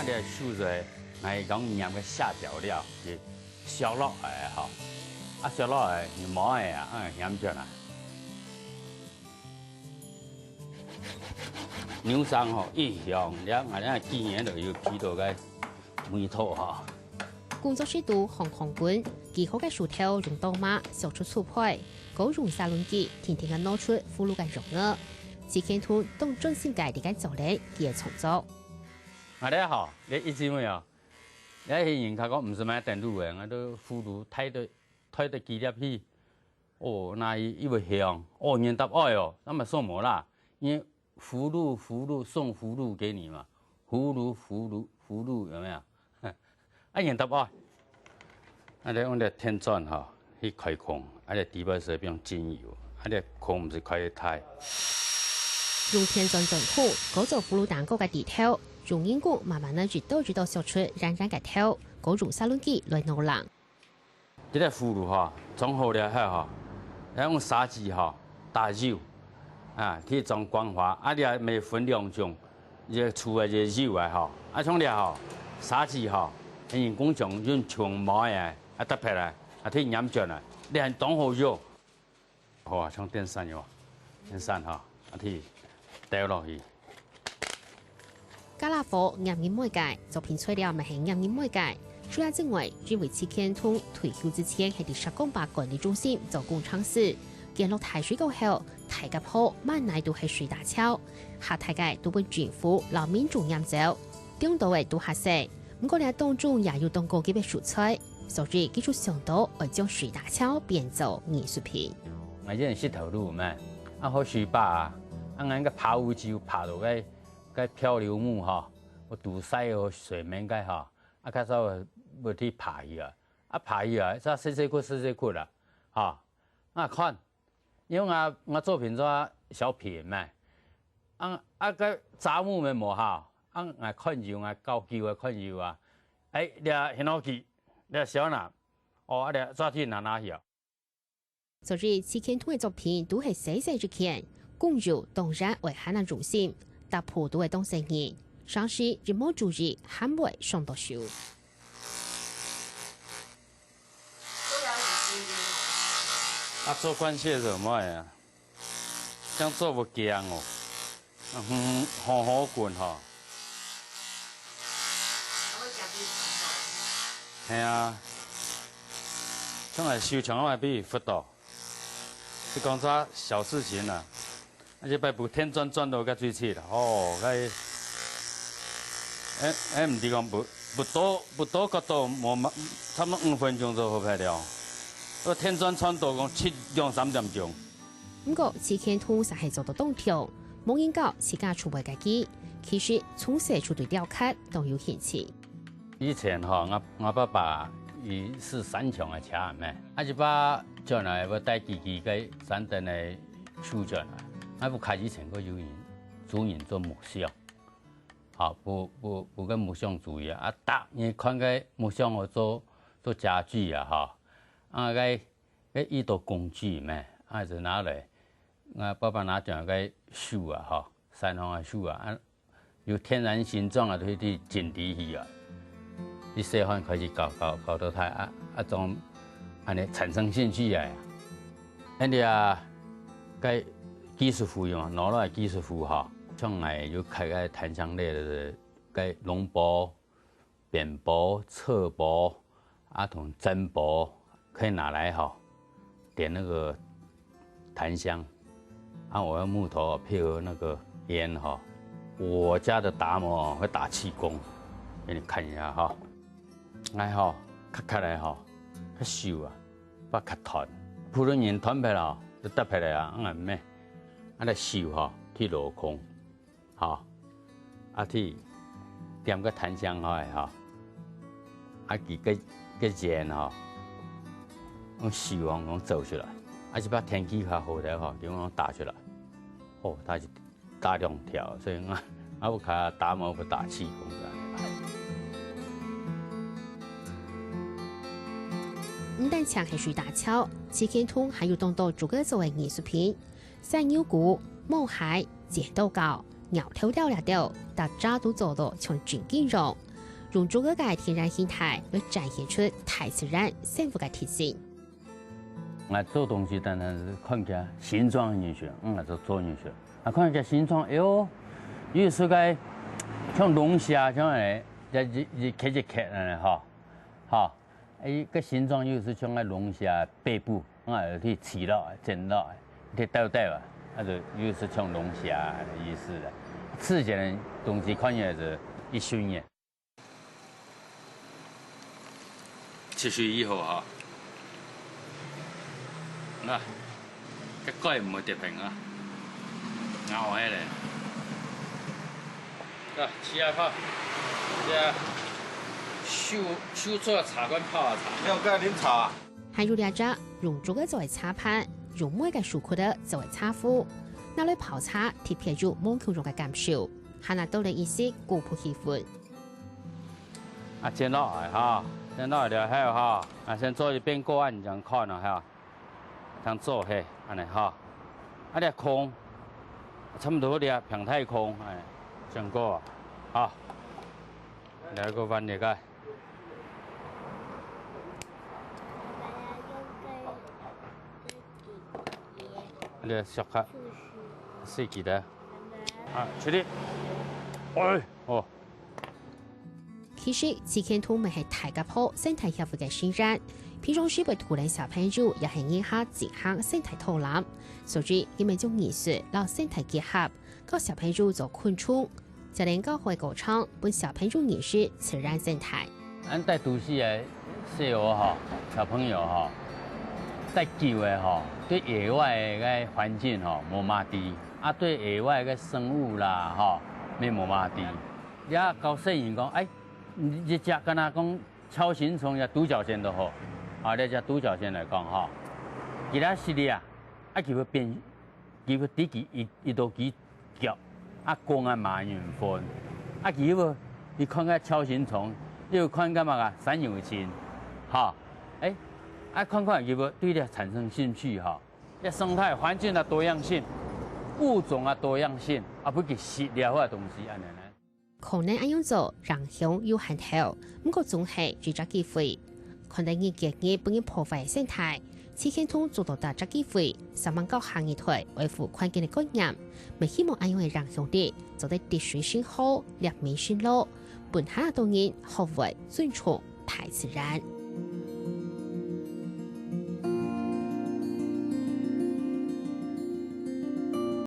你收在来讲盐个下脚料是烧落来哈，烧落来你毛的啊，盐着啦。牛肠吼一香，俺几年就有皮到个梅土哈。工作室度红红滚，几好嘅薯条用刀马小出粗派，高用沙轮机，天天嘅攞出俘虜嘅肉腭。只見圖當專心界啲嘅做咧，嘅創作。大家好，你一知沒有？你人家講唔是買電路嘅，我都俘虜睇得幾粒去。哦，那一會香，哦，人答愛哦，那麼送我啦，因俘虜送俘虜給你嘛，俘虜有沒有？人答愛，你用啲天鑽哈去開空，你底部是用精油，你空唔是開得太。用天鑽鑽土，嗰做俘虜蛋糕嘅地條，用英國慢慢呢越多燒出冉嘅條，嗰用沙輪機來弄冷。呢個俘虜哈，裝好了後哈，用砂紙哈打油，去裝光滑，你也未分兩種，這出來這油啊哈，從了哈砂紙哈。人工廠用長毛嘅，搭配啦，睇鹽醬啦，你係當好肉，好啊，像電扇喎，電扇哈，睇掉落去。加辣火鹽鹽每界，作品材料咪係鹽鹽每界。主要認為，因為此間通退休之前係啲19把管理中心做工廠時，見落台水過後，大家鋪萬乃都係水大橋，下大界都會政府留民眾飲酒，點到位都下食。唔過，你當中也有當過幾筆蔬菜，所以技術上到會將水大橋變做藝術品。我這人石頭路咩？好水壩啊，俺個爬烏礁爬到個漂流木哈，我堵塞個水面個哈，開始要去爬去啊，爬去啊，再細窟啦，看，因為我作品做小品咩，個雜木咪冇哈。我看住我高級嘅看住啊，你很好奇，你小拿，你抓去拿去啊。所以此間通嘅作品都係細之件，公主當然為海南中心，搭鋪都係當生意，上市人冇注意，還未上到手。做關係什麼呀？這樣做不驚哦，好滾哈。係啊，真係收場我係俾佢罰到，你講啥小事情啊？而且把部天鑽到個最切啦，唔知講不多個到冇差唔多5分鐘就好拍了。個天鑽穿到講2-3點鐘。不過此間通實係做到東條，冇研究自家出賣家己，其實從細就對雕刻都有興趣。以前我爸爸伊是山強嘅車咩，就把將來要帶自己嘅山頂嘅樹將來，不開始前個有人主人做木匠，不跟木匠主義你看個木匠我做家具啊個依度工具咩，就拿來，我爸爸拿將個樹啊山上嘅樹有天然形狀啊，都去整理去啊。你細漢開始搞到他種你產生興趣啊！個技術服用攞來技術服哈，將來有開個檀香類的個龍箔、扁箔、側箔同真箔，可以拿來點那個檀香，我用木頭配合那個煙我家的達摩會打氣功，給你看一下咳來較瘦啊，不較團，普通人團皮啦，就搭皮嚟啊，咩？你瘦去落空，去點個檀香佢個煙用瘦用走出來，就把天氣較好啲用打出來，它就打2條，所以我不看達摩不打氣功嘅。唔但搶係水大橋，此間通還有當到逐個作為藝術品，山腰鼓、毛蟹、剪刀鉤、鳥頭雕大家都做到像真金融。用这个嘅天然形态来展现出大自然生活嘅特性。我做东西当然是看起来形状很学，就做进去。看起来形状，哎呦，有时个像龙虾这样的，一刻的哈，哈，个形状又是像个龙虾背部，去刺落、剪落，去倒啊，就又是像龙虾的意思的。刺起来的东西看起来是一瞬眼。切水以后哈。啊，cái cây唔會跌平啊，咬起嚟。啊，試下泡，手做茶館泡下茶。要跟您茶。還有兩隻用這個作為茶盤，用每個樹塊的作為茶壺，拿來泡茶，貼片入門口中嘅感受，還拿到了一些古樸氣氛。啊，剪落來哈，剪落來就還有哈，先做一遍個案這樣看啦哈。像做嘿，安尼哈，啲空，差唔多啲平太空，整個啊，嚟個彎嚟個，啲小卡，細幾的，出嚟，哦。其實刺青兔咪係大家鋪生態協會嘅新人。平常時被土人小朋友也係以下健康生態討論，所以佢們將藝術與生態結合，教小朋友做昆蟲，就連教會過程幫小朋友認識自然生態。咱帶都市嘅細路哈，小朋友哈，帶久嘅哈，對野外嘅環境哈冇嘛啲，對野外嘅生物啦哈，咩冇嘛啲。也教細人講，一隻跟他講鍬形蟲呀、獨角仙都好。你只獨角仙嚟講哈，其他系列佢會變，佢會啲一到幾腳，光麻緣分，佢會你看個鍬形蟲，又看個嘛個山油精，哈，看看佢會對你產生興趣哈，一生態環境的多樣性，物種的多樣性，不給食了嘅東西安尼呢？可能咁樣做，影響有限後，不過總係最佳機會。看待你建議不要破壞生態，刺青兔做到大隻機會，三萬9行業台維護環境嘅概念，咪希望咁樣嘅影響力，做得滴水先好，立面先落，本下當然學會尊重大自然。